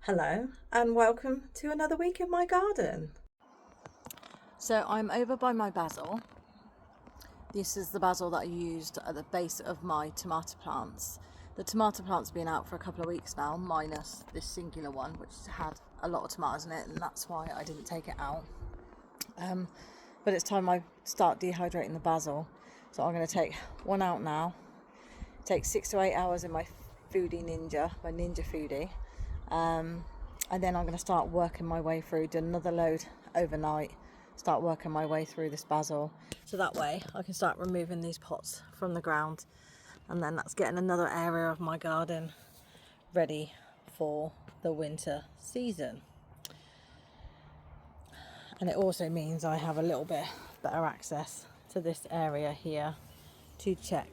Hello and welcome to another week in my garden. So I'm over by my basil. This is the basil that I used at the base of my tomato plants. The tomato plants have been out for a couple of weeks now, minus this singular one which had a lot of tomatoes in it, and that's why I didn't take it out. But it's time I start dehydrating the basil. So I'm going to take one out now. It takes 6 to 8 hours in my foodie ninja, my ninja foodie. And then I'm going to start working my way through, do another load overnight, start working my way through this basil. So that way I can start removing these pots from the ground, and then that's getting another area of my garden ready for the winter season. And it also means I have a little bit better access to this area here to check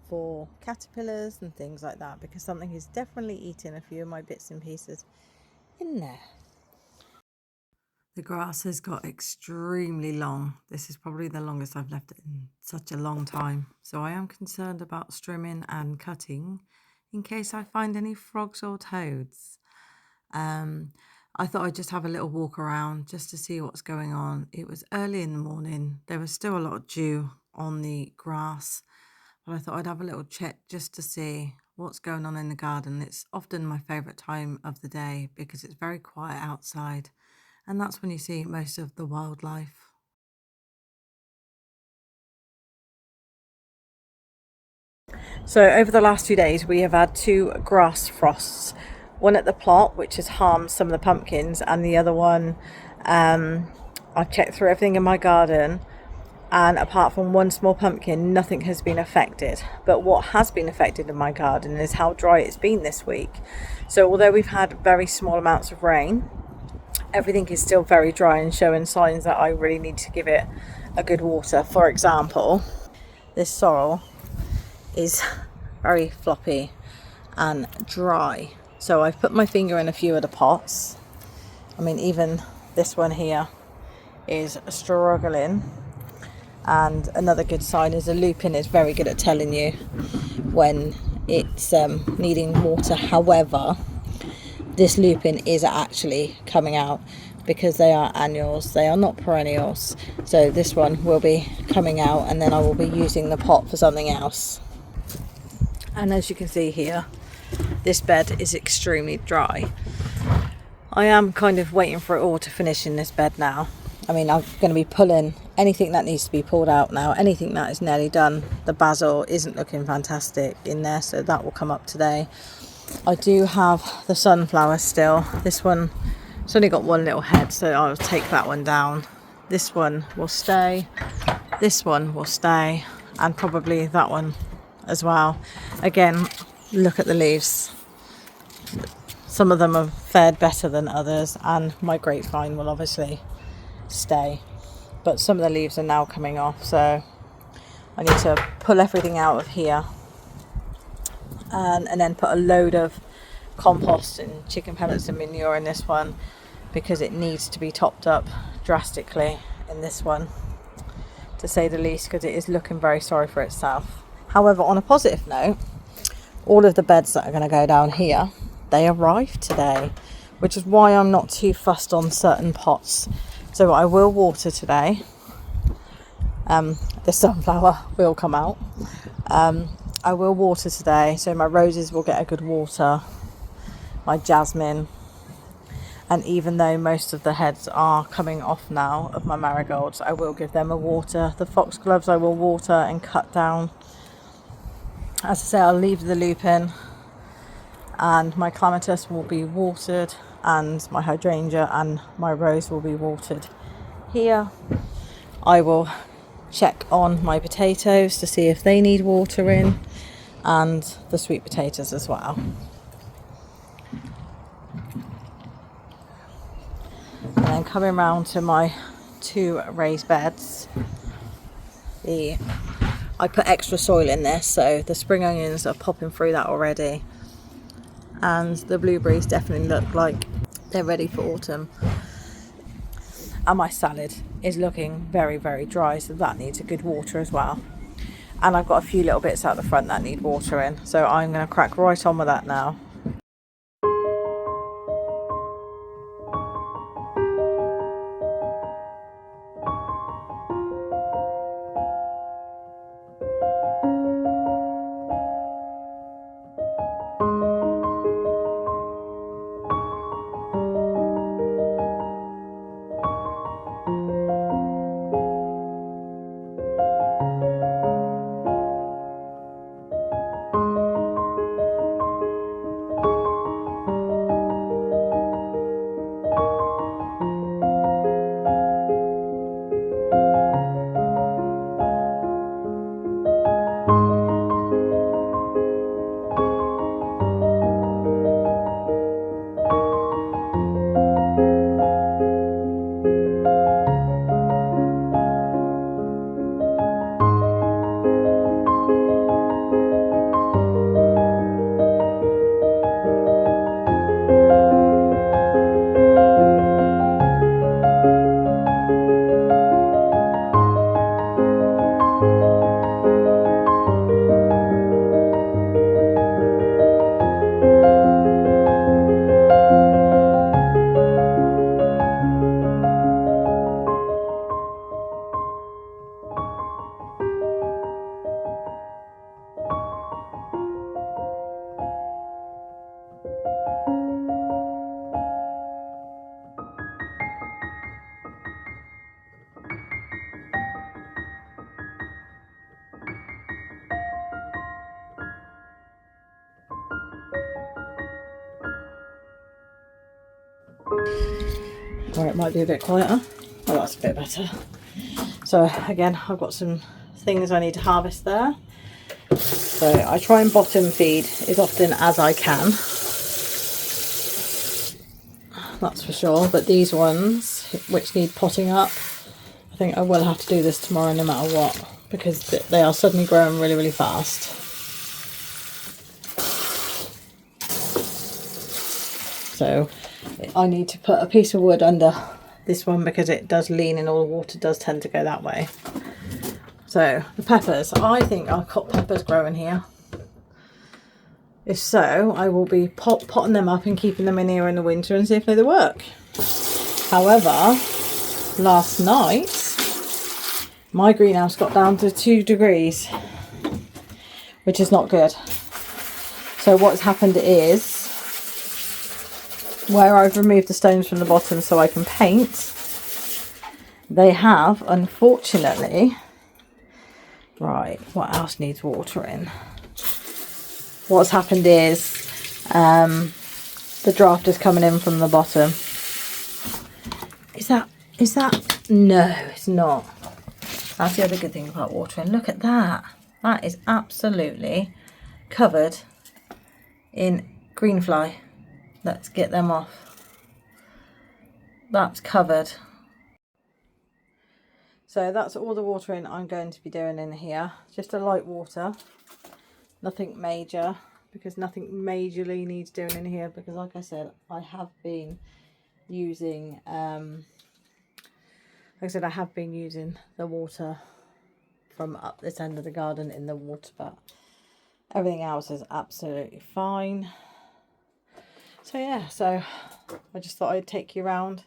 for caterpillars and things like that, because something is definitely eating a few of my bits and pieces in there. The grass has got extremely long. This is probably the longest I've left it in such a long time. So I am concerned about trimming and cutting in case I find any frogs or toads. I thought I'd just have a little walk around just to see what's going on. It was early in the morning. There was still a lot of dew on the grass, but I thought I'd have a little check just to see what's going on in the garden. It's often my favourite time of the day because it's very quiet outside, and that's when you see most of the wildlife. So over the last 2 days we have had 2 grass frosts. One at the plot, which has harmed some of the pumpkins, and the other one, I've checked through everything in my garden, and apart from one small pumpkin, nothing has been affected. But what has been affected in my garden is how dry it's been this week. So although we've had very small amounts of rain, everything is still very dry and showing signs that I really need to give it a good water. For example, this sorrel is very floppy and dry. So I've put my finger in a few of the pots. I mean, even this one here is struggling. And another good sign is the lupin is very good at telling you when it's needing water. However, this lupin is actually coming out because they are annuals, they are not perennials. So this one will be coming out, and then I will be using the pot for something else. And as you can see here, this bed is extremely dry. I am kind of waiting for it all to finish in this bed now. I mean, I'm going to be pulling anything that needs to be pulled out now, anything that is nearly done. The basil isn't looking fantastic in there, so that will come up today. I do have the sunflower still. This one, it's only got one little head, so I'll take that one down. This one will stay, this one will stay, and probably that one as well. Again, look at the leaves. Some of them have fared better than others, and my grapevine will obviously stay, but some of the leaves are now coming off, so I need to pull everything out of here and then put a load of compost and chicken pellets and manure in this one, because it needs to be topped up drastically in this one, to say the least, because it is looking very sorry for itself. However, on a positive note, all of the beds that are going to go down here, they arrived today, which is why I'm not too fussed on certain pots. So I will water today. The sunflower will come out. I will water today, so my roses will get a good water, my jasmine, and even though most of the heads are coming off now of my marigolds, I will give them a water. The foxgloves I will water and cut down. As I say, I'll leave the lupin, and my clematis will be watered, and my hydrangea and my rose will be watered. Here I will check on my potatoes to see if they need watering, and the sweet potatoes as well. And then coming round to my 2 raised beds, I put extra soil in this, so the spring onions are popping through that already, and the blueberries definitely look like they're ready for autumn. And my salad is looking very, very dry, so that needs a good water as well. And I've got a few little bits out the front that need watering, so I'm going to crack right on with that now. Or it might be a bit quieter. Oh, that's a bit better. So again, I've got some things I need to harvest there. So I try and bottom feed as often as I can. That's for sure. But these ones, which need potting up, I think I will have to do this tomorrow no matter what, because they are suddenly growing really, really fast. So I need to put a piece of wood under this one because it does lean and all the water does tend to go that way. So the peppers, I think I've got peppers growing here. If so, I will be potting them up and keeping them in here in the winter and see if they work. However, last night my greenhouse got down to 2 degrees, which is not good. So what's happened is, where I've removed the stones from the bottom so I can paint, they have, unfortunately, right, what else needs watering? What's happened is the draft is coming in from the bottom. Is that? No, it's not. That's the other good thing about watering. Look at that. That is absolutely covered in green fly. Let's get them off. That's covered. So that's all the watering I'm going to be doing in here. Just a light water. Nothing major, because nothing majorly needs doing in here, because like I said, I have been using the water from up this end of the garden in the water, but everything else is absolutely fine. So yeah, so I just thought I'd take you around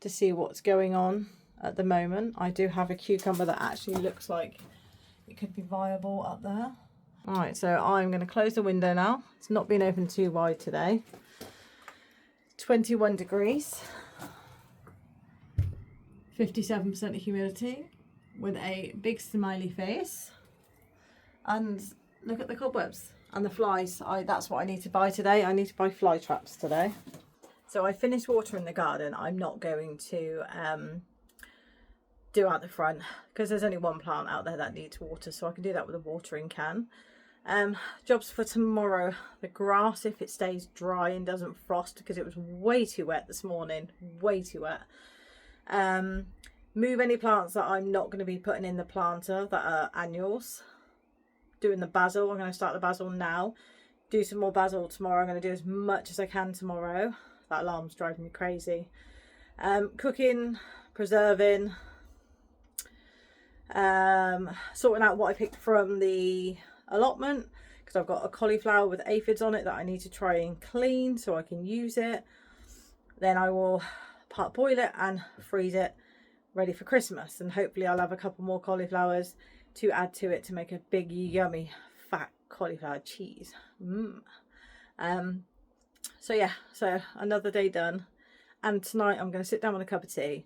to see what's going on at the moment. I do have a cucumber that actually looks like it could be viable up there. Alright, so I'm going to close the window now. It's not been opened too wide today. 21 degrees. 57% humidity with a big smiley face. And look at the cobwebs and the flies. That's what I need to buy today. I need to buy fly traps today. So I finished watering the garden. I'm not going to do out the front because there's only one plant out there that needs water, so I can do that with a watering can. Jobs for tomorrow: the grass, if it stays dry and doesn't frost, because it was way too wet this morning, way too wet. Move any plants that I'm not going to be putting in the planter that are annuals. Doing the basil, I'm going to start the basil now. Do some more basil tomorrow. I'm going to do as much as I can tomorrow. That alarm's driving me crazy. Cooking, preserving, sorting out what I picked from the allotment, because I've got a cauliflower with aphids on it that I need to try and clean so I can use it. Then I will boil it and freeze it ready for Christmas, and hopefully I'll have a couple more cauliflowers to add to it to make a big yummy fat cauliflower cheese. So yeah, so another day done, and tonight I'm going to sit down with a cup of tea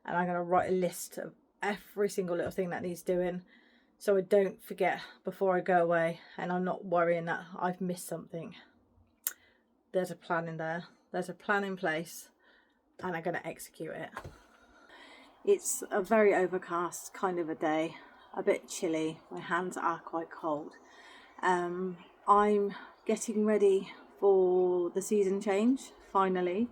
and I'm going to write a list of every single little thing that needs doing, so I don't forget before I go away and I'm not worrying that I've missed something. There's a plan in there, there's a plan in place, and I'm going to execute it. It's a very overcast kind of a day, a bit chilly, my hands are quite cold. I'm getting ready for the season change, finally.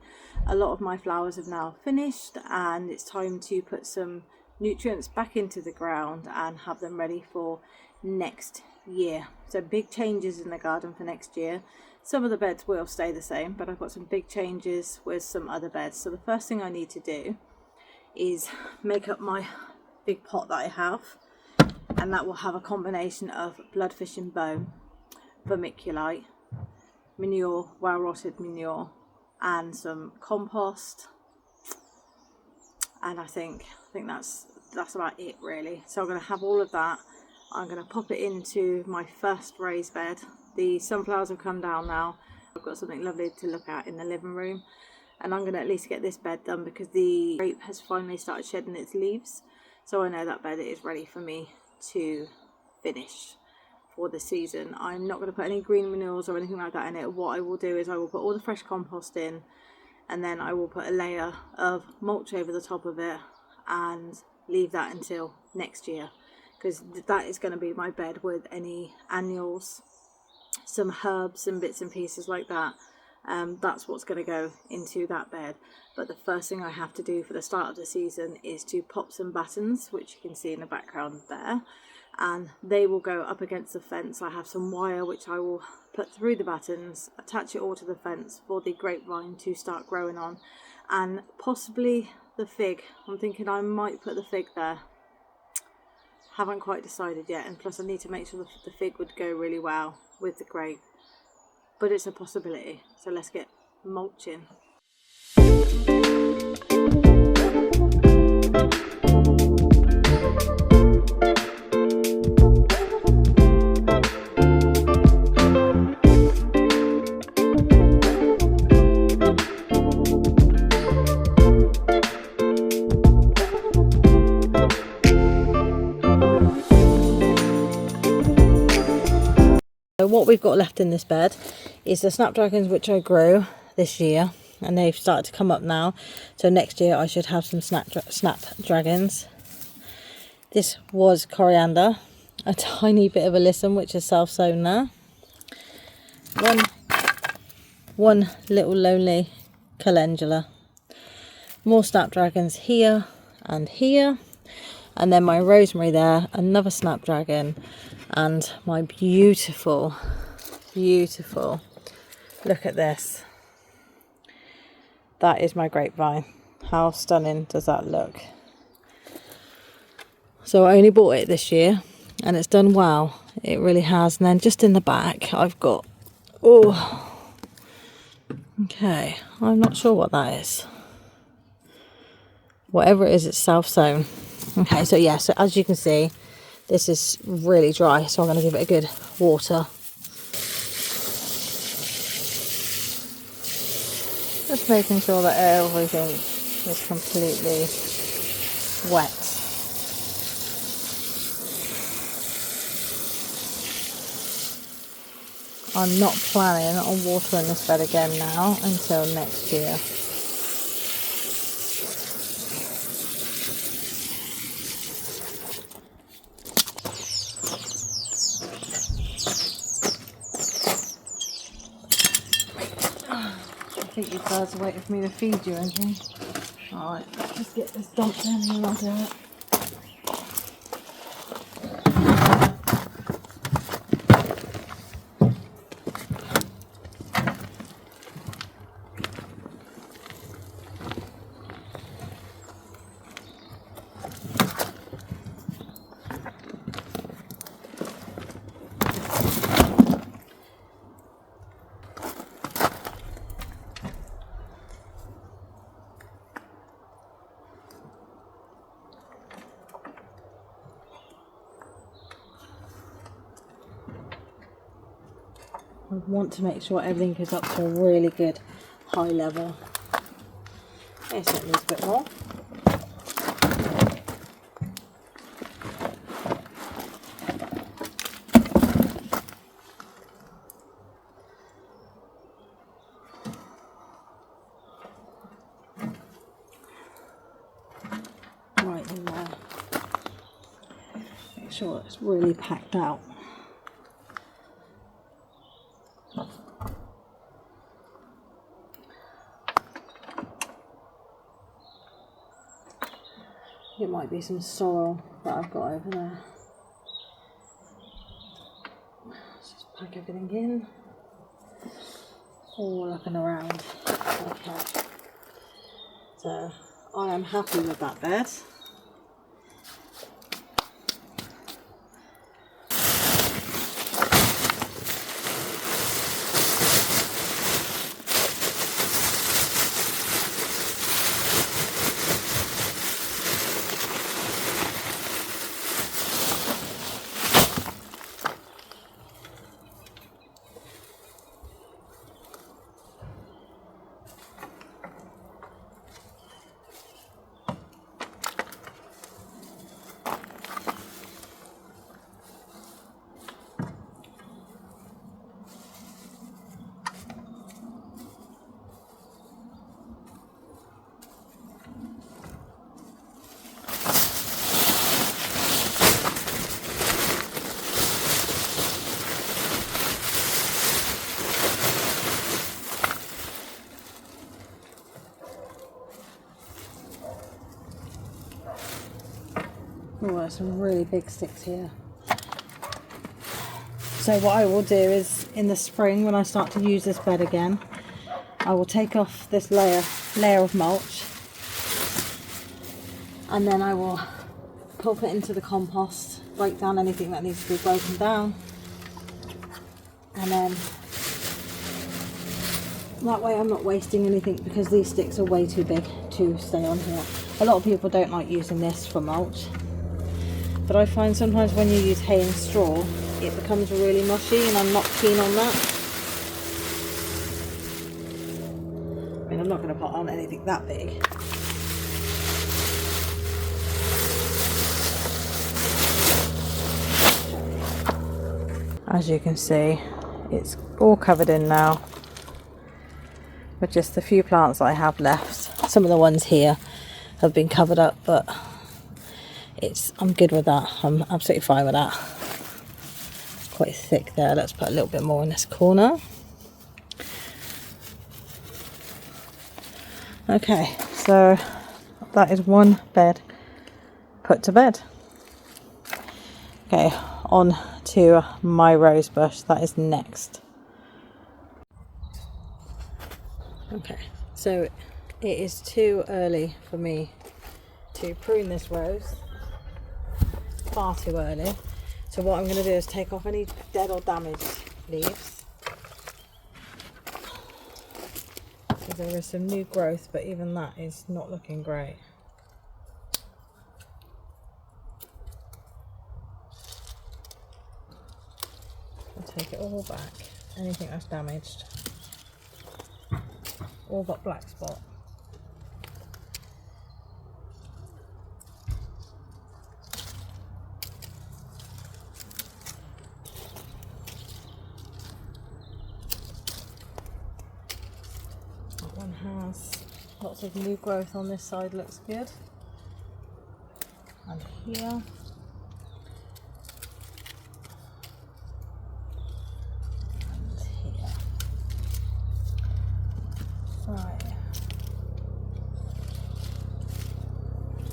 A lot of my flowers have now finished and it's time to put some nutrients back into the ground and have them ready for next year. So big changes in the garden for next year. Some of the beds will stay the same, but I've got some big changes with some other beds. So the first thing I need to do is make up my big pot that I have, and that will have a combination of bloodfish and bone, vermiculite, manure, well rotted manure, and some compost, and I think that's about it really. So I'm going to have all of that. I'm going to pop it into my first raised bed. The sunflowers have come down now. I've got something lovely to look at in the living room, and I'm going to at least get this bed done because the grape has finally started shedding its leaves, so I know that bed is ready for me to finish for this season. I'm not going to put any green manures or anything like that in it. What I will do is I will put all the fresh compost in, and then I will put a layer of mulch over the top of it and leave that until next year, because that is going to be my bed with any annuals, some herbs and bits and pieces like that. That's what's going to go into that bed. But the first thing I have to do for the start of the season is to pop some battens, which you can see in the background there, and they will go up against the fence. I have some wire which I will put through the battens, attach it all to the fence for the grapevine to start growing on, and possibly the fig. I'm thinking I might put the fig there. Haven't quite decided yet, and plus I need to make sure the fig would go really well with the grape, but it's a possibility. So let's get mulching. So what we've got left in this bed is the snapdragons which I grew this year, and they've started to come up now. So next year I should have some snapdragons. This was coriander, a tiny bit of alyssum which is self-sown there. One little lonely calendula. More snapdragons here and here. And then my rosemary there, another snapdragon, and my beautiful, look at this. That is my grapevine. How stunning does that look? So I only bought it this year, and it's done well. It really has. And then just in the back, I've got, okay, I'm not sure what that is. Whatever it is, it's self-sown. Okay, so yeah, so as you can see, this is really dry, so I'm going to give it a good water. Just making sure that everything is completely wet. I'm not planning on watering this bed again now until next year. I think you guys are waiting for me to feed you anything. Alright, let's just get this dumped in and I'll do it. I want to make sure everything is up to a really good high level. Yes, it needs a bit more. Right in there. Make sure it's really packed out. It might be some sorrel that I've got over there. Let's just pack everything in. All looking around. Okay. So I am happy with that bed. Oh, there's some really big sticks here. So what I will do is in the spring, when I start to use this bed again, I will take off this layer of mulch, and then I will pop it into the compost, break down anything that needs to be broken down, and then that way I'm not wasting anything, because these sticks are way too big to stay on here. A lot of people don't like using this for mulch, but I find sometimes when you use hay and straw it becomes really mushy, and I'm not keen on that. I mean, I'm not going to put on anything that big. As you can see, it's all covered in now with just the few plants I have left. Some of the ones here have been covered up, but I'm good with that. I'm absolutely fine with that. It's quite thick there. Let's put a little bit more in this corner. Okay, so that is one bed put to bed. Okay, on to my rose bush. That is next. Okay, so it is too early for me to prune this rose. Far too early. So what I'm going to do is take off any dead or damaged leaves. So there is some new growth, but even that is not looking great. I'll take it all back, anything that's damaged, all but black spot. That one has lots of new growth on this side, looks good. And here.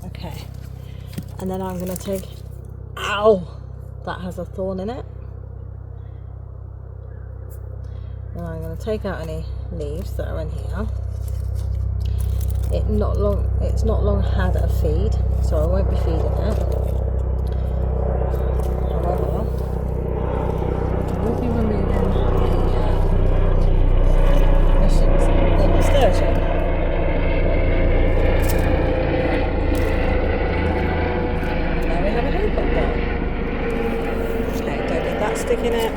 Okay, and then I'm going to take, ow, that has a thorn in it. And I'm going to take out any leaves that are in here. It's not long had a feed, so I won't be feeding it. However, I will be removing the nasturtium. In it.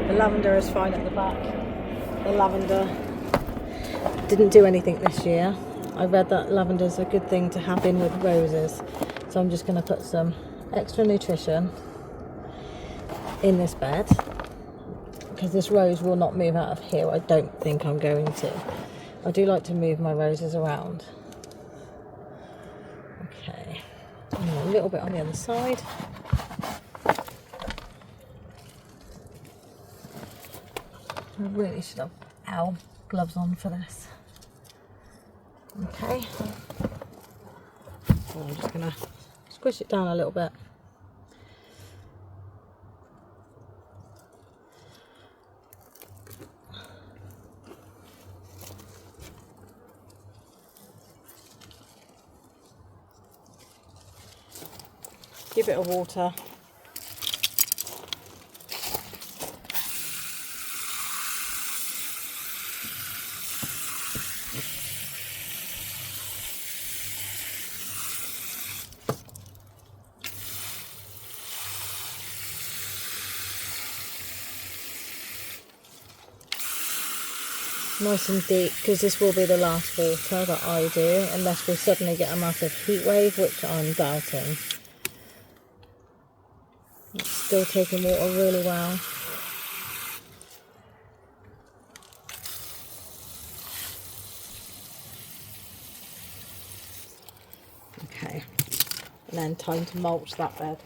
The lavender is fine at the back. The lavender didn't do anything this year. I read that lavender is a good thing to have in with roses, so I'm just going to put some extra nutrition in this bed, because this rose will not move out of here. I don't think I'm going to. I do like to move my roses around. Okay, and a little bit on the other side. I really should have gloves on for this. Okay. So I'm just going to squish it down a little bit. Give it a water. Nice and deep, because this will be the last water that I do, unless we suddenly get a massive heat wave, which I'm doubting. It's still taking water really well. Okay, and then time to mulch that bed.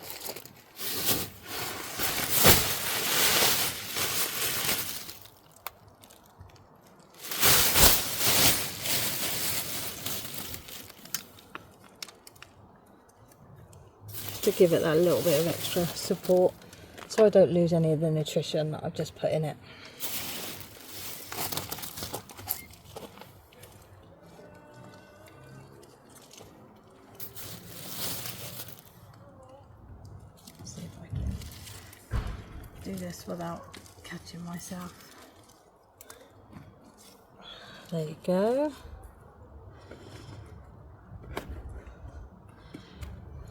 to give it that little bit of extra support so I don't lose any of the nutrition that I've just put in it. See if I can do this without catching myself. There you go.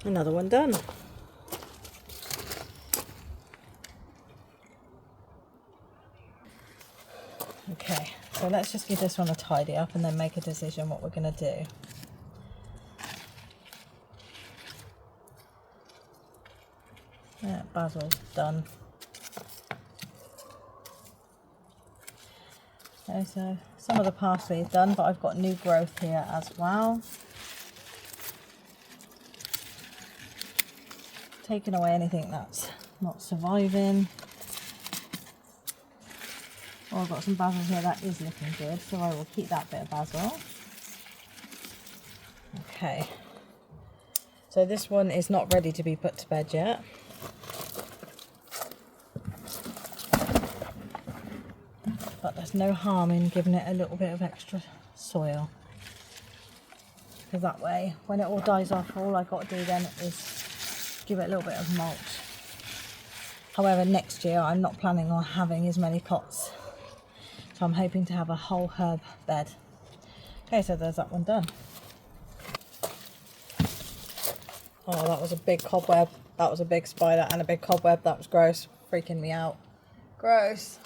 Another one done. Okay, so let's just give this one a tidy up and then make a decision what we're going to do. Yeah, basil's done. Okay, so some of the parsley is done, but I've got new growth here as well. Taking away anything that's not surviving. Oh, I've got some basil here that is looking good, so I will keep that bit of basil. Okay, so this one is not ready to be put to bed yet. But there's no harm in giving it a little bit of extra soil. Because that way, when it all dies off, all I've got to do then is give it a little bit of mulch. However, next year I'm not planning on having as many pots, so I'm hoping to have a whole herb bed. Okay, so there's that one done. Oh, that was a big cobweb. That was a big spider and a big cobweb. That was gross, freaking me out. Gross.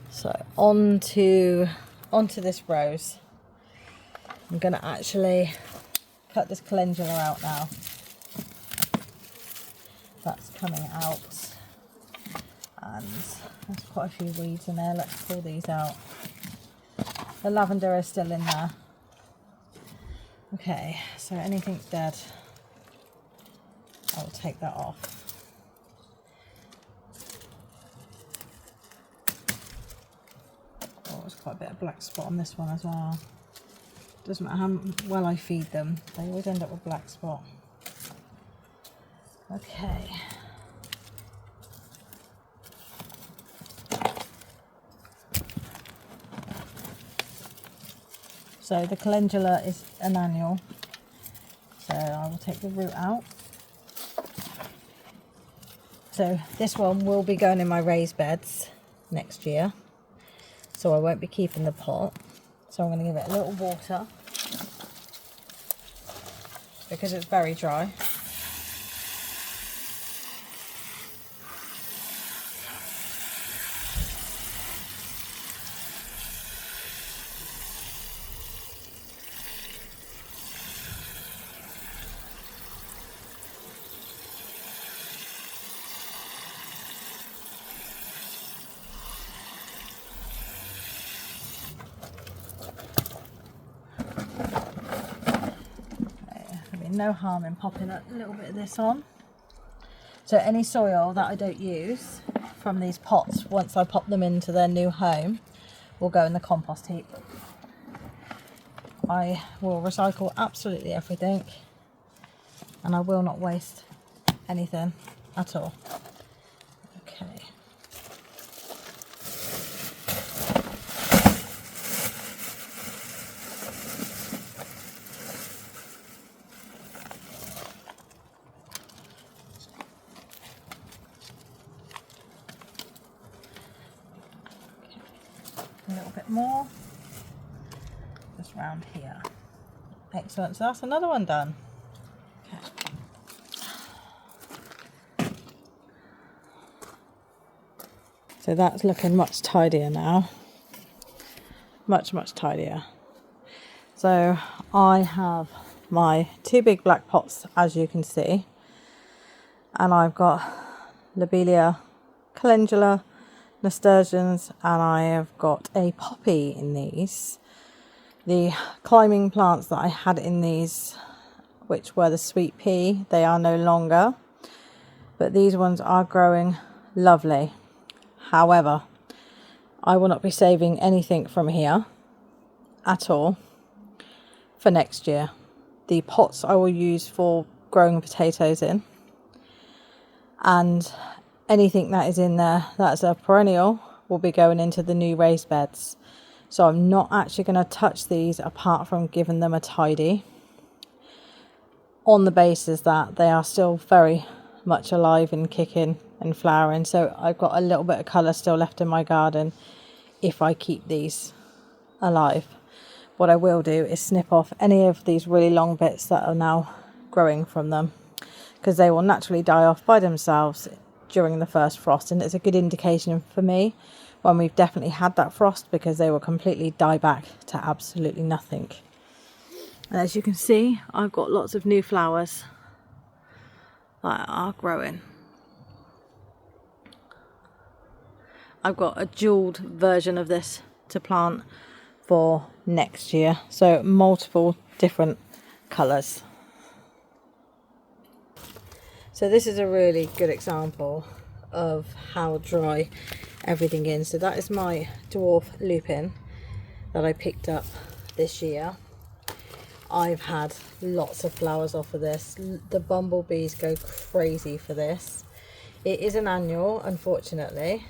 So onto this rose. I'm going to actually cut this calendula out now. That's coming out, and there's quite a few weeds in there. Let's pull these out. The lavender is still in there. Okay, so anything dead, I'll take that off. Oh, there's quite a bit of black spot on this one as well. Doesn't matter how well I feed them, they always end up with black spot. Okay. So the calendula is an annual, so I will take the root out. So this one will be going in my raised beds next year, so I won't be keeping the pot. So I'm going to give it a little water because it's very dry. No harm in popping a little bit of this on. So any soil that I don't use from these pots, once I pop them into their new home, will go in the compost heap. I will recycle absolutely everything, and I will not waste anything at all. Okay. A little bit more, just round here. Excellent, so that's another one done. Okay. So that's looking much tidier now, much tidier. So I have my two big black pots, as you can see, and I've got lobelia, calendula, nasturtiums, and I have got a poppy in these. The climbing plants that I had in these, which were the sweet pea, they are no longer, but these ones are growing lovely. However, I will not be saving anything from here at all for next year. The pots I will use for growing potatoes in, and anything that is in there that's a perennial will be going into the new raised beds. So I'm not actually going to touch these apart from giving them a tidy, on the basis that they are still very much alive and kicking and flowering. So I've got a little bit of colour still left in my garden if I keep these alive. What I will do is snip off any of these really long bits that are now growing from them, because they will naturally die off by themselves during the first frost, and it's a good indication for me when we've definitely had that frost, because they will completely die back to absolutely nothing. And as you can see, I've got lots of new flowers that are growing. I've got a jeweled version of this to plant for next year, so multiple different colours. So this is a really good example of how dry everything is. So that is my dwarf lupin that I picked up this year. I've had lots of flowers off of this. The bumblebees go crazy for this. It is an annual, unfortunately,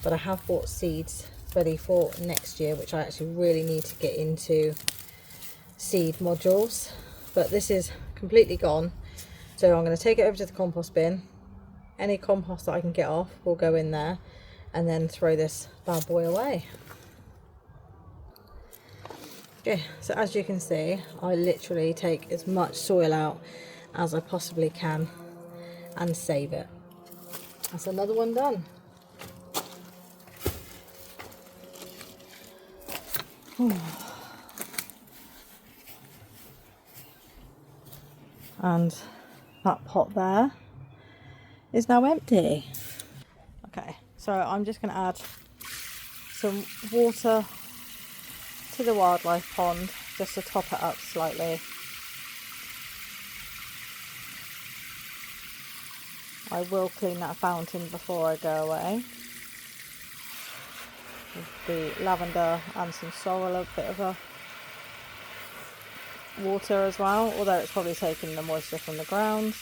but I have bought seeds ready for next year, which I actually really need to get into seed modules. But this is completely gone, so I'm going to take it over to the compost bin. Any compost that I can get off will go in there, and then throw this bad boy away. Okay, so as you can see, I literally take as much soil out as I possibly can and save it. That's another one done. And that pot there is now empty. Okay, so I'm just going to add some water to the wildlife pond just to top it up slightly. I will clean that fountain before I go away with the lavender and some sorrel, a bit of a water as well, although it's probably taking the moisture from the ground.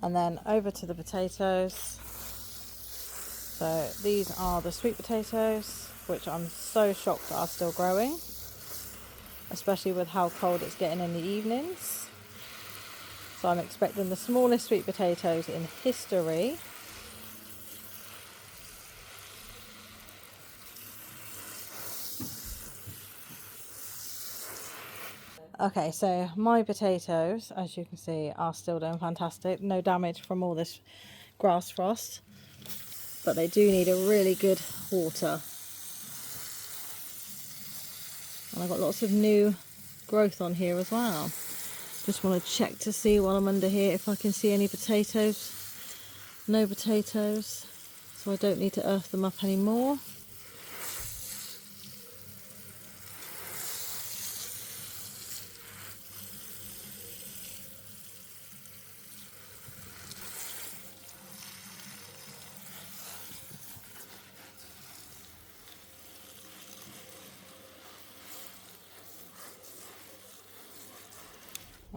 And then over to the potatoes. So these are the sweet potatoes, which I'm so shocked are still growing, especially with how cold it's getting in the evenings. So I'm expecting the smallest sweet potatoes in history. Okay, so my potatoes, as you can see, are still doing fantastic. No damage from all this grass frost, but they do need a really good water. And I've got lots of new growth on here as well. Just want to check to see while I'm under here if I can see any potatoes. No potatoes, so I don't need to earth them up anymore.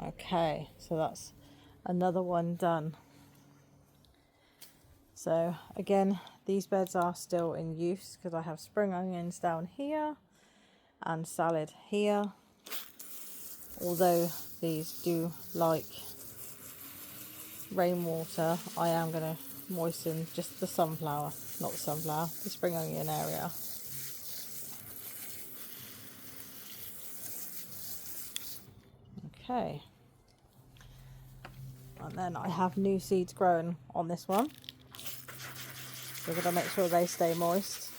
Okay, so that's another one done. So again, these beds are still in use because I have spring onions down here and salad here. Although these do like rainwater, I am going to moisten just the sunflower, not the sunflower, the spring onion area. Okay. And then I have new seeds growing on this one. So we're going to make sure they stay moist.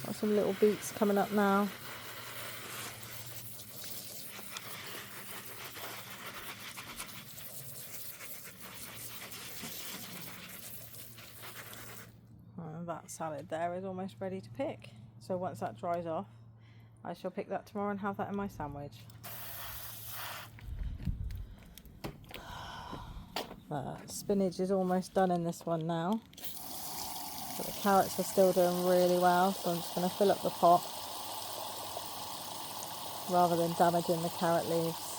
Got some little beets coming up now. And that salad there is almost ready to pick. So once that dries off, I shall pick that tomorrow and have that in my sandwich. Spinach is almost done in this one now. But the carrots are still doing really well, so I'm just going to fill up the pot rather than damaging the carrot leaves.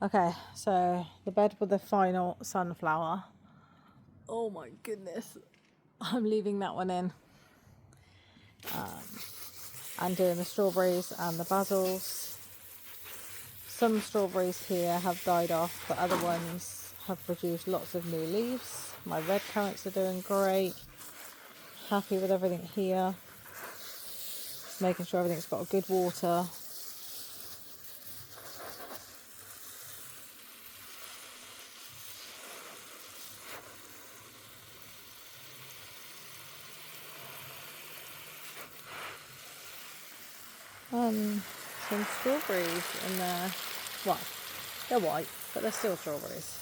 Okay, so the bed with the final sunflower. Oh my goodness, I'm leaving that one in. I'm doing the strawberries and the basils. Some strawberries here have died off, but other ones have produced lots of new leaves. My red currants are doing great. Happy with everything here. Just making sure everything's got a good water. Some strawberries in there. Well, they're white, but they're still strawberries.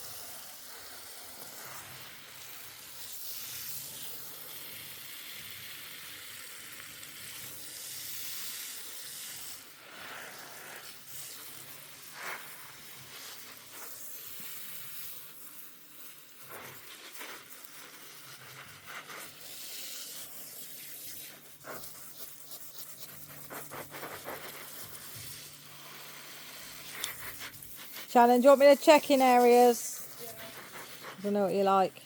Shannon, do you want me to check in areas? Yeah. I don't know what you like.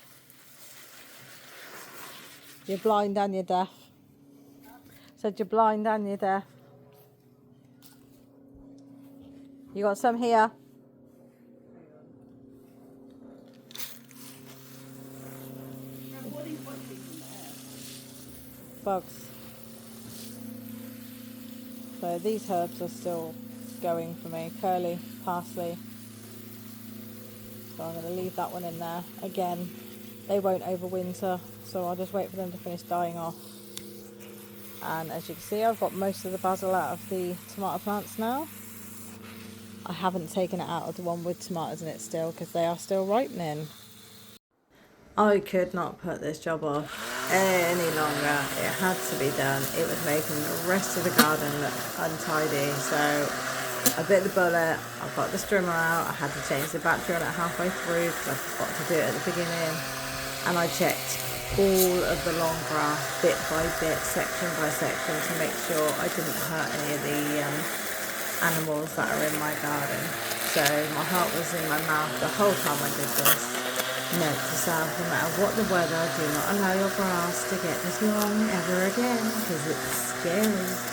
You're blind and you're deaf. Said you're blind and you're deaf. You got some here? Bugs. So these herbs are still going for me. Curly, parsley. So I'm going to leave that one in there. Again, they won't overwinter, so I'll just wait for them to finish dying off. And as you can see, I've got most of the basil out of the tomato plants now. I haven't taken it out of the one with tomatoes in it still, because they are still ripening. I could not put this job off any longer. It had to be done. It was making the rest of the garden look untidy. So I bit the bullet. I got the strimmer out. I had to change the battery on it halfway through because I forgot to do it at the beginning. And I checked all of the long grass bit by bit, section by section, to make sure I didn't hurt any of the animals that are in my garden. So my heart was in my mouth the whole time I did this. Note to self, no matter what the weather, do not allow your grass to get this long ever again, because it's scary.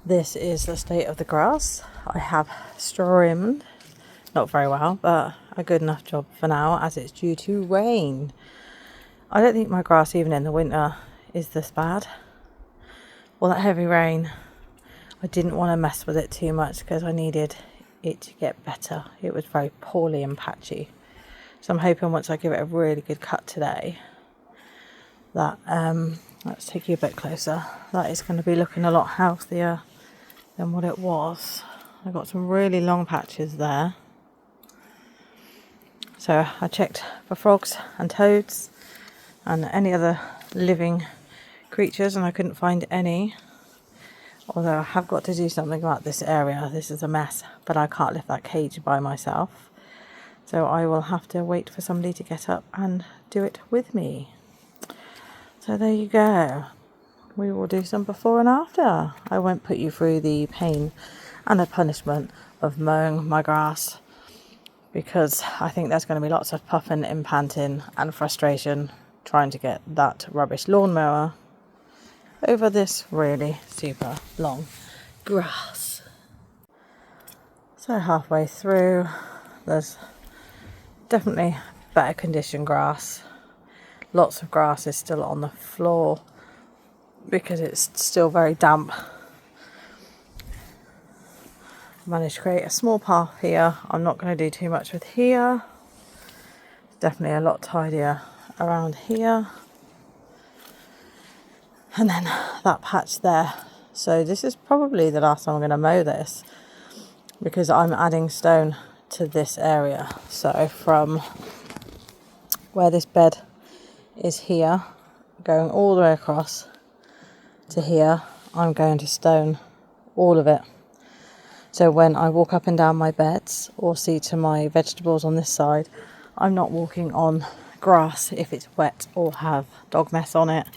This is the state of the grass. I have trimmed, not very well, but a good enough job for now, as it's due to rain. I don't think my grass, even in the winter, is this bad. Well, that heavy rain, I didn't want to mess with it too much because I needed it to get better. It was very poorly and patchy. So I'm hoping once I give it a really good cut today, that, let's take you a bit closer, that is going to be looking a lot healthier than what it was. I got some really long patches there. So I checked for frogs and toads and any other living creatures, and I couldn't find any. Although I have got to do something about this area. This is a mess, but I can't lift that cage by myself. So I will have to wait for somebody to get up and do it with me. So there you go. We will do some before and after. I won't put you through the pain and the punishment of mowing my grass, because I think there's going to be lots of puffing and panting and frustration trying to get that rubbish lawnmower over this really super long grass. So halfway through, there's definitely better condition grass. Lots of grass is still on the floor because it's still very damp. managed to create a small path here. I'm not going to do too much with here. Definitely a lot tidier around here. And then that patch there. So this is probably the last time I'm going to mow this, because I'm adding stone to this area. So from where this bed is here, going all the way across to here, I'm going to stone all of it. So when I walk up and down my beds or see to my vegetables on this side, I'm not walking on grass if it's wet or have dog mess on it.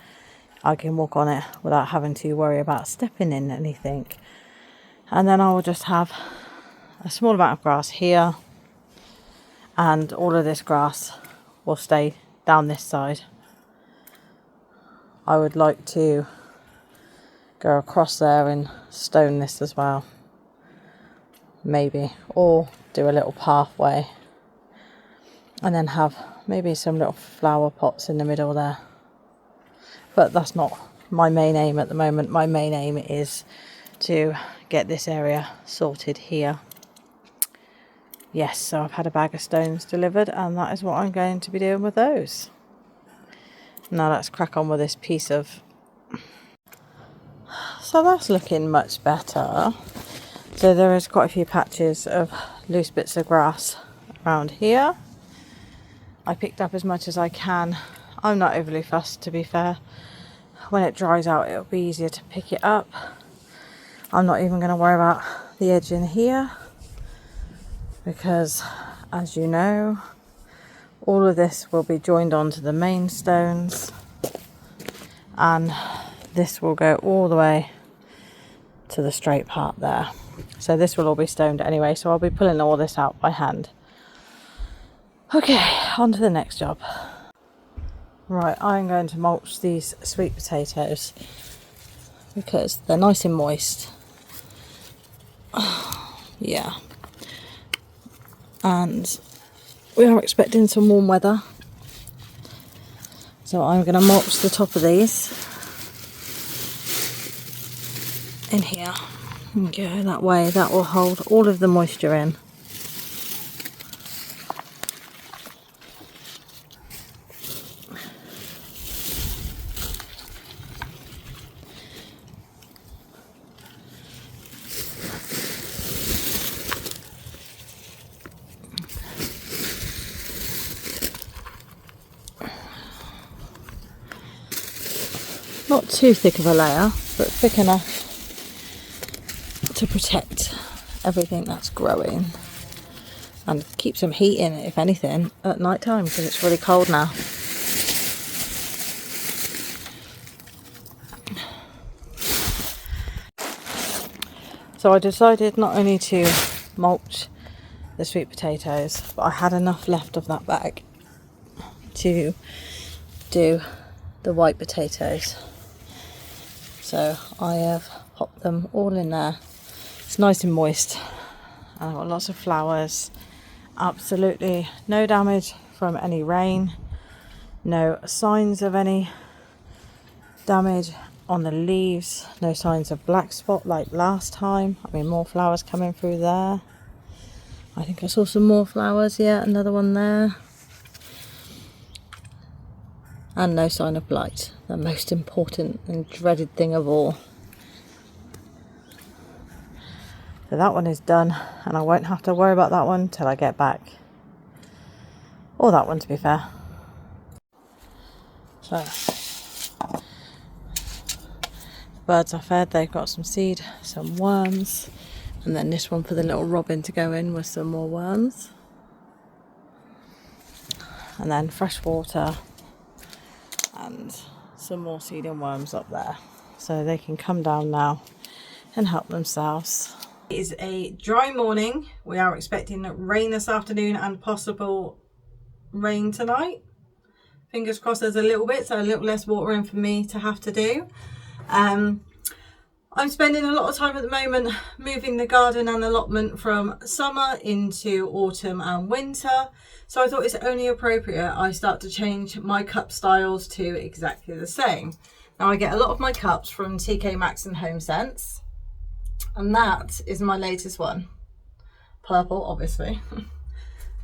I can walk on it without having to worry about stepping in anything. And then I will just have a small amount of grass here, and all of this grass will stay down this side. I would like to go across there and stone this as well, maybe, or do a little pathway, and then have maybe some little flower pots in the middle there. But that's not my main aim at the moment. My main aim is to get this area sorted here. Yes, so I've had a bag of stones delivered, and that is what I'm going to be doing with those. Now let's crack on with this piece of... So that's looking much better. So there is quite a few patches of loose bits of grass around here. I picked up as much as I can. I'm not overly fussed, to be fair. When it dries out, it'll be easier to pick it up. I'm not even going to worry about the edge in here, because, as you know, all of this will be joined onto the main stones, and this will go all the way to the straight part there. So this will all be stoned anyway, so I'll be pulling all this out by hand. Okay, on to the next job. Right, I'm going to mulch these sweet potatoes because they're nice and moist. Yeah. And we are expecting some warm weather. So I'm going to mulch the top of these in here. And go that way. That will hold all of the moisture in. Not too thick of a layer, but thick enough to protect everything that's growing and keep some heat in it, if anything, at night time, because it's really cold now. So I decided not only to mulch the sweet potatoes, but I had enough left of that bag to do the white potatoes. So I have popped them all in there. It's nice and moist. I've got lots of flowers. Absolutely no damage from any rain. No signs of any damage on the leaves. No signs of black spot like last time. I mean, more flowers coming through there. I think I saw some more flowers. Yeah, another one there. And no sign of blight, the most important and dreaded thing of all. So that one is done, and I won't have to worry about that one till I get back. Or that one, to be fair. So, birds are fed, they've got some seed, some worms, and then this one for the little robin to go in with some more worms. And then fresh water. And some more seed and worms up there, so they can come down now and help themselves. It is a dry morning. We are expecting rain this afternoon and possible rain tonight. Fingers crossed there's a little bit, so a little less watering for me to have to do. I'm spending a lot of time at the moment moving the garden and allotment from summer into autumn and winter. So I thought it's only appropriate I start to change my cup styles to exactly the same. Now I get a lot of my cups from TK Maxx and Home Sense, and that is my latest one. purple, obviously.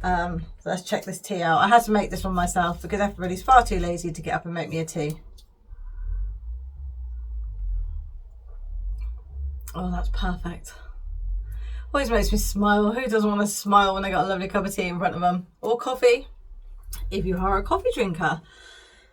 So let's check this tea out. I had to make this one myself because everybody's far too lazy to get up and make me a tea. Oh, that's perfect. Always makes me smile. Who doesn't want to smile when they got a lovely cup of tea in front of them? Or coffee, if you are a coffee drinker.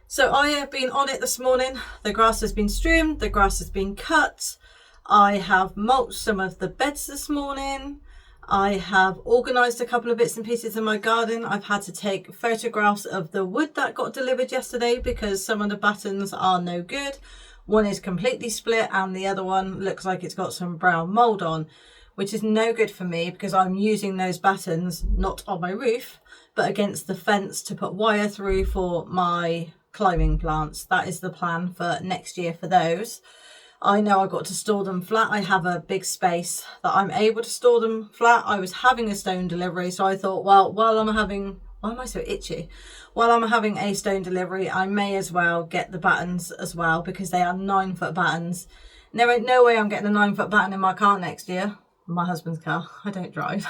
So I have been on it this morning. The grass has been trimmed, the grass has been cut. I have mulched some of the beds this morning. I have organised a couple of bits and pieces in my garden. I've had to take photographs of the wood that got delivered yesterday because some of the buttons are no good. One is completely split and the other one looks like it's got some brown mould on, which is no good for me because I'm using those battens not on my roof but against the fence to put wire through for my climbing plants. That is the plan for next year for those. I know I've got to store them flat. I have a big space that I'm able to store them flat. I was having a stone delivery, so I thought, well, while I'm having, why am I so itchy? While I'm having a stone delivery, I may as well get the battens as well because they are 9-foot battens. And there ain't no way I'm getting a 9-foot batten in my car next year. My husband's car. I don't drive.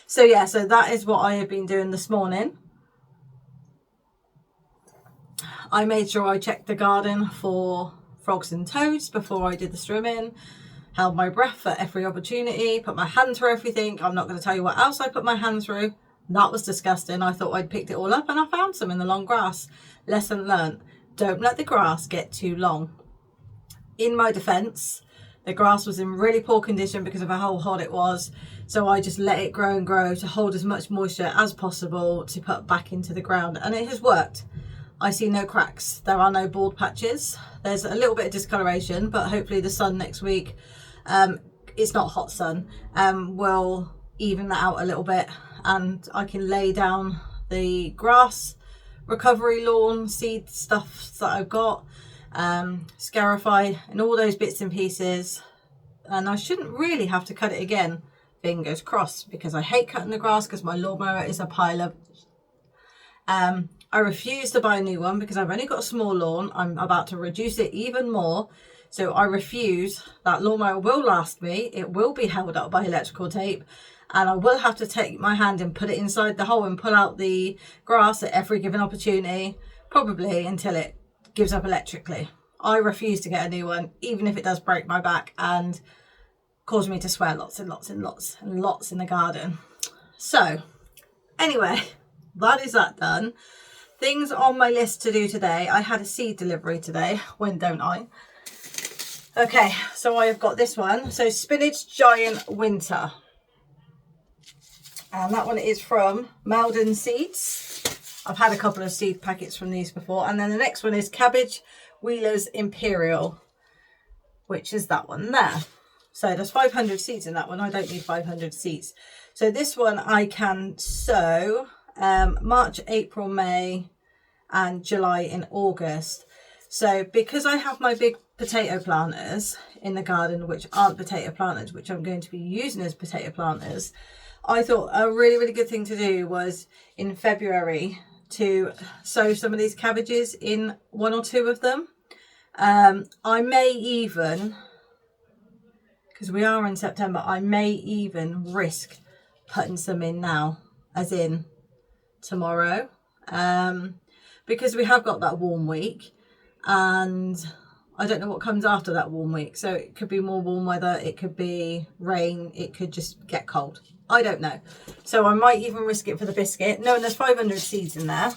So yeah, so that is what I have been doing this morning. I made sure I checked the garden for frogs and toads before I did the trimming. Held my breath at every opportunity, put my hand through everything. I'm not going to tell you what else I put my hand through. That was disgusting. I thought I'd picked it all up and I found some in the long grass. Lesson learnt. Don't let the grass get too long. In my defence, the grass was in really poor condition because of how hot it was. So I just let it grow and grow to hold as much moisture as possible to put back into the ground. And it has worked. I see no cracks. There are no bald patches. There's a little bit of discoloration, but hopefully the sun next week, it's not hot sun, will even that out a little bit and I can lay down the grass, recovery lawn, seed stuff that I've got, scarify and all those bits and pieces. And I shouldn't really have to cut it again, fingers crossed, because I hate cutting the grass because my lawnmower is a pile of I refuse to buy a new one because I've only got a small lawn. I'm about to reduce it even more. So I refuse. That lawnmower will last me. It will be held up by electrical tape. And I will have to take my hand and put it inside the hole and pull out the grass at every given opportunity. Probably until it gives up electrically. I refuse to get a new one, even if it does break my back and cause me to swear lots and lots and lots and lots in the garden. So anyway, that is that done. Things on my list to do today. I had a seed delivery today. When don't I? Okay, so I have got this one. So Spinach Giant Winter. And that one is from Malden Seeds. I've had a couple of seed packets from these before. And then the next one is Cabbage Wheeler's Imperial, which is that one there. So there's 500 seeds in that one. I don't need 500 seeds. So this one I can sow March, April, May and July and August. So because I have my big potato planters in the garden, which aren't potato planters, which I'm going to be using as potato planters, I thought a really good thing to do was in February to sow some of these cabbages in one or two of them. I may even, because we are in September, I may even risk putting some in now, as in tomorrow, because we have got that warm week and I don't know what comes after that warm week. So it could be more warm weather, it could be rain, it could just get cold. I don't know. So I might even risk it for the biscuit. No, and there's 500 seeds in there.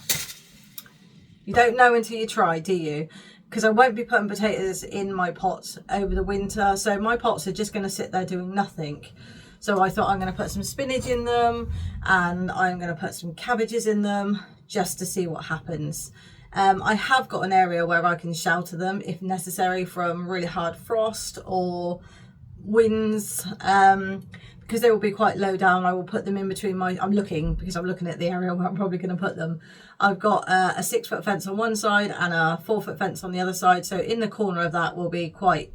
You don't know until you try, do you? Because I won't be putting potatoes in my pots over the winter. So my pots are just going to sit there doing nothing. So I thought I'm going to put some spinach in them and I'm going to put some cabbages in them just to see what happens. I have got an area where I can shelter them if necessary from really hard frost or winds, because they will be quite low down. I will put them in between my, I'm looking at the area where I'm probably going to put them. I've got a 6-foot fence on one side and a 4-foot fence on the other side. So in the corner of that will be quite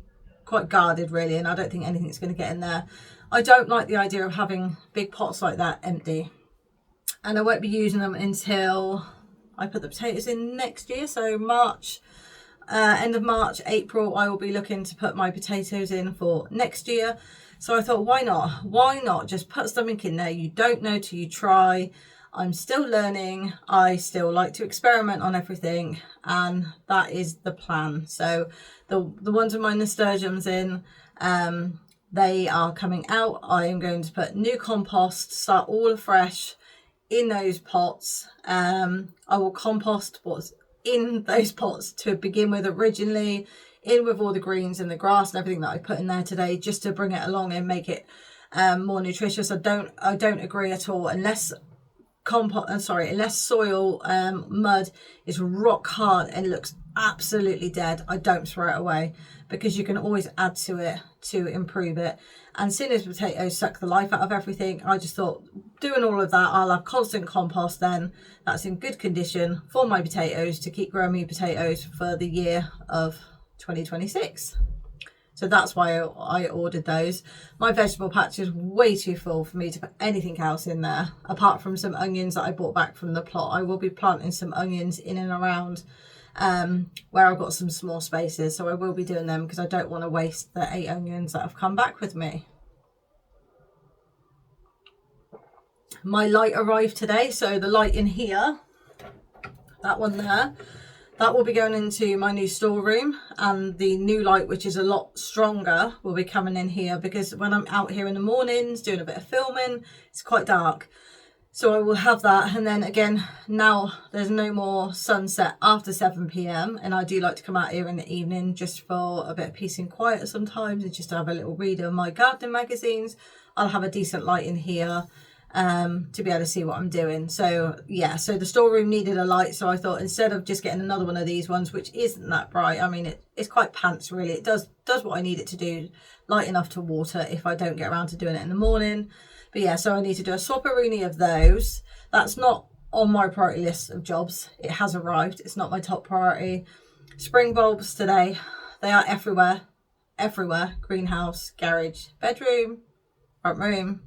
guarded really, and I don't think anything's going to get in there. I don't like the idea of having big pots like that empty, and I won't be using them until I put the potatoes in next year, so March, end of March, April, I will be looking to put my potatoes in for next year. So I thought, why not? Why not just put something in there? You don't know till you try. I'm still learning. I still like to experiment on everything, and that is the plan. So the ones with my nasturtiums in, they are coming out. I am going to put new compost, start all afresh in those pots. I will compost what's in those pots to begin with originally, in with all the greens and the grass and everything that I put in there today, just to bring it along and make it more nutritious. I don't agree at all, unless unless soil mud is rock hard and looks absolutely dead, I don't throw it away, because you can always add to it to improve it. And seeing as potatoes suck the life out of everything, I just thought, doing all of that, I'll have constant compost then that's in good condition for my potatoes to keep growing me potatoes for the year of 2026. So that's why I ordered those. My vegetable patch is way too full for me to put anything else in there, apart from some onions that I bought back from the plot. I will be planting some onions in and around where I've got some small spaces. So I will be doing them, because I don't want to waste the 8 onions that have come back with me. My light arrived today. So the light in here, that one there, that will be going into my new storeroom, and the new light, which is a lot stronger, will be coming in here, because when I'm out here in the mornings doing a bit of filming, it's quite dark. So I will have that. And then again, now there's no more sunset after 7 p.m. and I do like to come out here in the evening just for a bit of peace and quiet sometimes, and just to have a little read of my gardening magazines. I'll have a decent light in here to be able to see what I'm doing. So yeah, so the storeroom needed a light, so I thought, instead of just getting another one of these ones, which isn't that bright, I mean it's quite pants really, it does what I need it to do, light enough to water if I don't get around to doing it in the morning. But yeah, so I need to do a swapperoonie of those. That's not on my priority list of jobs. It has arrived. It's not my top priority. Spring bulbs today, they are everywhere. Greenhouse, garage, bedroom, front room,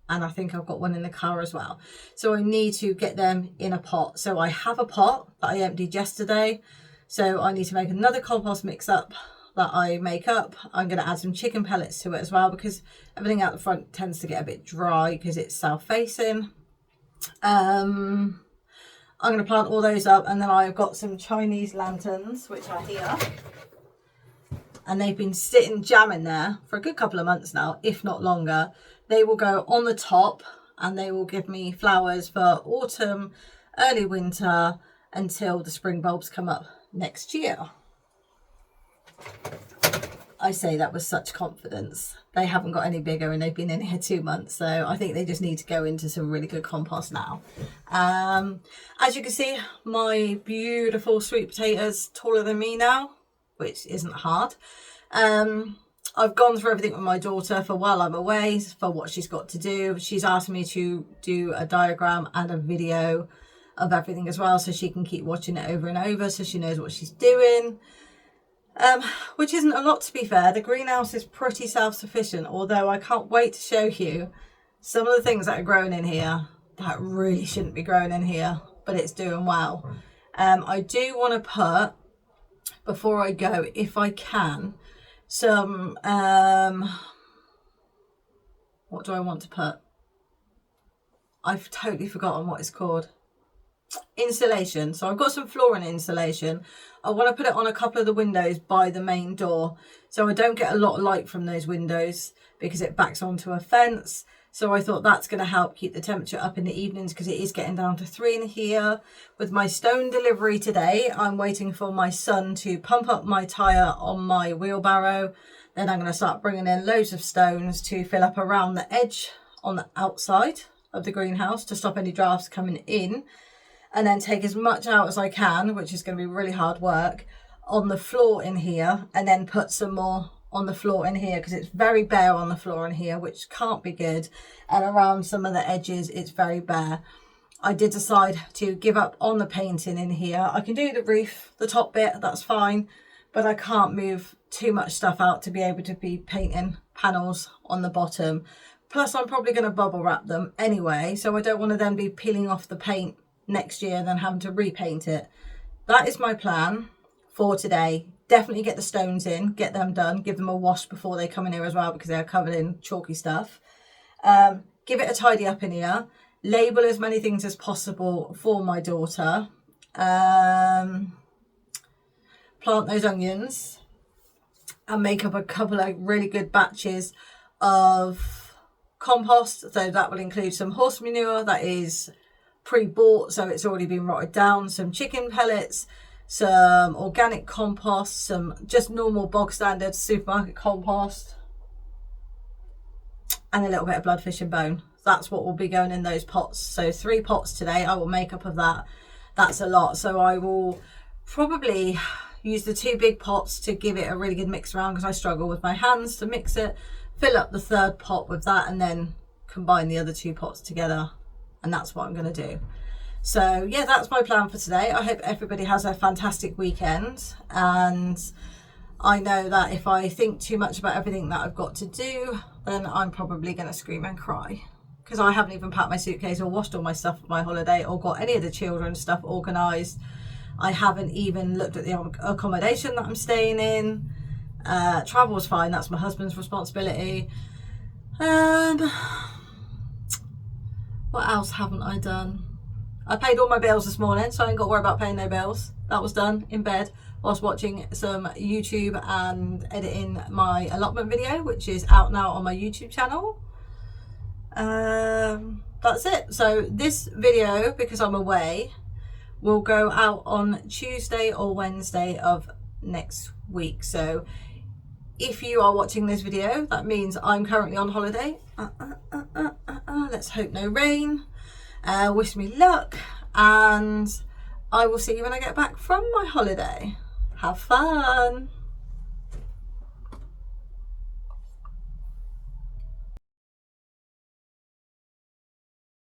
and I think I've got one in the car as well. So I need to get them in a pot. So I have a pot that I emptied yesterday. So I need to make another compost mix up that I make up. I'm going to add some chicken pellets to it as well, because everything out the front tends to get a bit dry because it's south facing. I'm going to plant all those up, and then I've got some Chinese lanterns which are here, and they've been sitting jamming there for a good couple of months now, if not longer. They will go on the top and they will give me flowers for autumn, early winter, until the spring bulbs come up next year. I say that with such confidence. They haven't got any bigger and they've been in here 2 months, so I think they just need to go into some really good compost now. As you can see, my beautiful sweet potatoes taller than me now, which isn't hard. I've gone through everything with my daughter for while I'm away, for what she's got to do. She's asked me to do a diagram and a video of everything as well, so she can keep watching it over and over, so she knows what she's doing. Which isn't a lot, to be fair. The greenhouse is pretty self-sufficient, although I can't wait to show you some of the things that are growing in here that really shouldn't be growing in here, but it's doing well. I do want to put, before I go, if I can, some, what do I want to put? I've totally forgotten what it's called. Insulation. So I've got some flooring insulation. I want to put it on a couple of the windows by the main door, so I don't get a lot of light from those windows because it backs onto a fence. So I thought that's going to help keep the temperature up in the evenings, because it is getting down to 3 in here. With my stone delivery today, I'm waiting for my son to pump up my tyre on my wheelbarrow. Then I'm going to start bringing in loads of stones to fill up around the edge on the outside of the greenhouse to stop any drafts coming in. And then take as much out as I can, which is going to be really hard work, on the floor in here, and then put some more on the floor in here, because it's very bare on the floor in here, which can't be good, and around some of the edges it's very bare. I did decide to give up on the painting in here. I can do the roof, the top bit, that's fine, but I can't move too much stuff out to be able to be painting panels on the bottom. Plus I'm probably going to bubble wrap them anyway, so I don't want to then be peeling off the paint next year and then having to repaint it. That is my plan for today. Definitely get the stones in, get them done, give them a wash before they come in here as well, because they're covered in chalky stuff. Give it a tidy up in here, label as many things as possible for my daughter, plant those onions, and make up a couple of really good batches of compost. So that will include some horse manure that is pre-bought, so it's already been rotted down, some chicken pellets, some organic compost, some just normal bog standard supermarket compost, and a little bit of blood fish and bone. That's what will be going in those pots. So 3 pots today I will make up of that. That's a lot, so I will probably use the 2 big pots to give it a really good mix around, because I struggle with my hands to mix it. Fill up the 3rd pot with that, and then combine the other 2 pots together, and that's what I'm going to do. So yeah, that's my plan for today. I hope everybody has a fantastic weekend, and I know that if I think too much about everything that I've got to do, then I'm probably going to scream and cry, because I haven't even packed my suitcase or washed all my stuff for my holiday or got any of the children's stuff organised. I haven't even looked at the accommodation that I'm staying in. Travel's fine, that's my husband's responsibility. What else haven't I done? I paid all my bills this morning, so I ain't got to worry about paying no bills. That was done in bed whilst watching some YouTube and editing my allotment video, which is out now on my YouTube channel. That's it. So this video, because I'm away, will go out on Tuesday or Wednesday of next week. So if you are watching this video, that means I'm currently on holiday. Let's hope no rain. Wish me luck, and I will see you when I get back from my holiday. Have fun.